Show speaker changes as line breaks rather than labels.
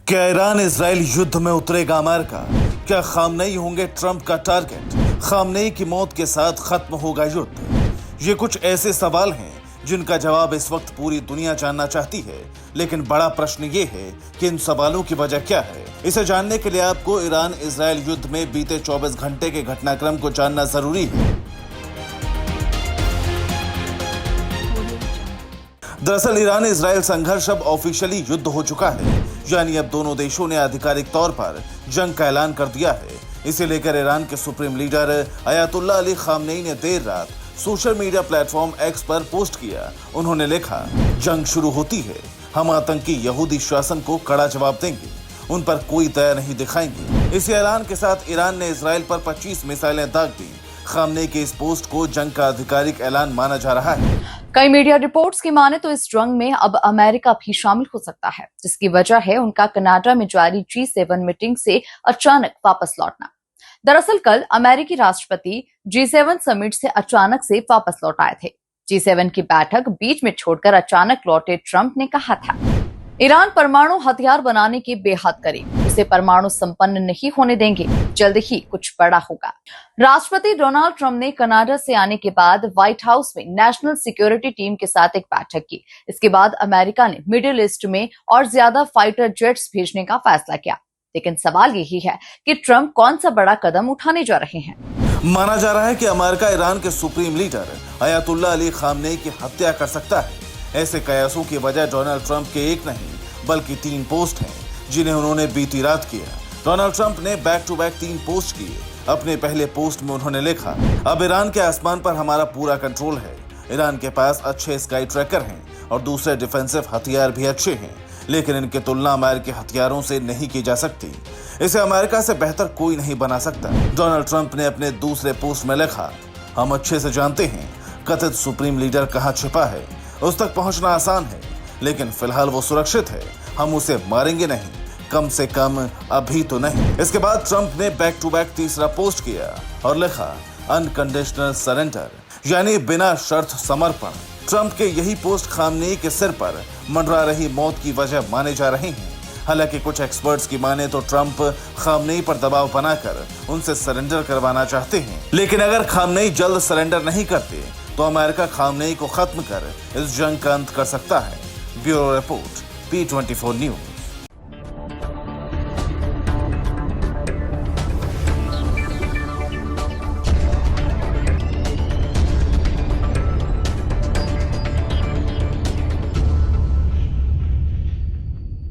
क्या Iran Israel युद्ध में उतरेगा अमेरिका? क्या खामनेई होंगे ट्रंप का टारगेट? खामनेई की मौत के साथ खत्म होगा युद्ध? ये कुछ ऐसे सवाल हैं जिनका जवाब इस वक्त पूरी दुनिया जानना चाहती है, लेकिन बड़ा प्रश्न ये है कि इन सवालों की वजह क्या है। इसे जानने के लिए आपको ईरान इजराइल युद्ध में बीते 24 घंटे के घटनाक्रम को जानना जरूरी है। दरअसल ईरान इजराइल संघर्ष अब ऑफिशियली युद्ध हो चुका है, यानी अब दोनों देशों ने आधिकारिक तौर पर जंग का ऐलान कर दिया है। इसे लेकर ईरान के supreme leader Ayatollah Ali Khamenei ने देर रात सोशल मीडिया प्लेटफॉर्म एक्स पर पोस्ट किया। उन्होंने लिखा, जंग शुरू होती है, हम आतंकी यहूदी शासन को कड़ा जवाब देंगे, उन पर कोई दया नहीं दिखाएंगे। इस ऐलान के साथ ईरान ने इजराइल पर 25 मिसाइलें दाग दी। खामनेई के इस पोस्ट को जंग का आधिकारिक ऐलान माना जा रहा है।
कई मीडिया रिपोर्ट्स की माने तो इस जंग में अब अमेरिका भी शामिल हो सकता है, जिसकी वजह है उनका कनाडा में जारी G7 मीटिंग से अचानक वापस लौटना। दरअसल कल अमेरिकी राष्ट्रपति G7 समिट से अचानक से वापस लौट आए थे। G7 की बैठक बीच में छोड़कर अचानक लौटे ट्रंप ने कहा था, ईरान परमाणु हथियार बनाने के बेहद करीब, उसे परमाणु संपन्न नहीं होने देंगे, जल्द ही कुछ बड़ा होगा। राष्ट्रपति डोनाल्ड ट्रंप ने कनाडा से आने के बाद व्हाइट हाउस में नेशनल सिक्योरिटी टीम के साथ एक बैठक की। इसके बाद अमेरिका ने मिडिल ईस्ट में और ज्यादा फाइटर जेट्स भेजने का फैसला किया। लेकिन सवाल यही है कि ट्रंप कौन सा बड़ा कदम उठाने जा रहे हैं।
माना जा रहा है कि अमेरिका ईरान के supreme leader Ayatollah Ali Khamenei की हत्या कर सकता है। ऐसे कयासों की वजह डोनाल्ड ट्रंप के एक नहीं बल्कि 3 पोस्ट हैं, जिन्हें उन्होंने बीती रात किया। डोनाल्ड ट्रंप ने बैक टू बैक 3 पोस्ट किए। अपने पहले पोस्ट में उन्होंने लिखा, अब ईरान के आसमान पर हमारा पूरा कंट्रोल है। ईरान के पास अच्छे स्काई ट्रैकर हैं और दूसरे डिफेंसिव हथियार भी अच्छे हैं, लेकिन इनकी तुलना अमेरिकी हथियारों से नहीं की जा सकती। इसे अमेरिका से बेहतर कोई नहीं बना सकता। डोनाल्ड ट्रंप ने अपने दूसरे पोस्ट में लिखा, हम अच्छे से जानते हैं कथित सुप्रीम लीडर कहाँ छिपा है, उस तक पहुंचना आसान है, लेकिन फिलहाल वो सुरक्षित है, हम उसे मारेंगे नहीं, कम से कम अभी तो नहीं। इसके बाद ट्रंप ने बैक टू बैक तीसरा पोस्ट किया और लिखा, अनकंडीशनल सरेंडर, यानी बिना शर्त समर्पण। ट्रंप के यही पोस्ट खामनेई के सिर पर मंडरा रही मौत की वजह माने जा रहे हैं। हालांकि कुछ एक्सपर्ट्स की माने तो ट्रंप खामनेई पर दबाव बनाकर उनसे सरेंडर करवाना चाहते हैं। लेकिन अगर खामनेई जल्द सरेंडर नहीं करते तो अमेरिका खामनेई को खत्म कर इस जंग का अंत कर सकता है। Bureau report, P24 news.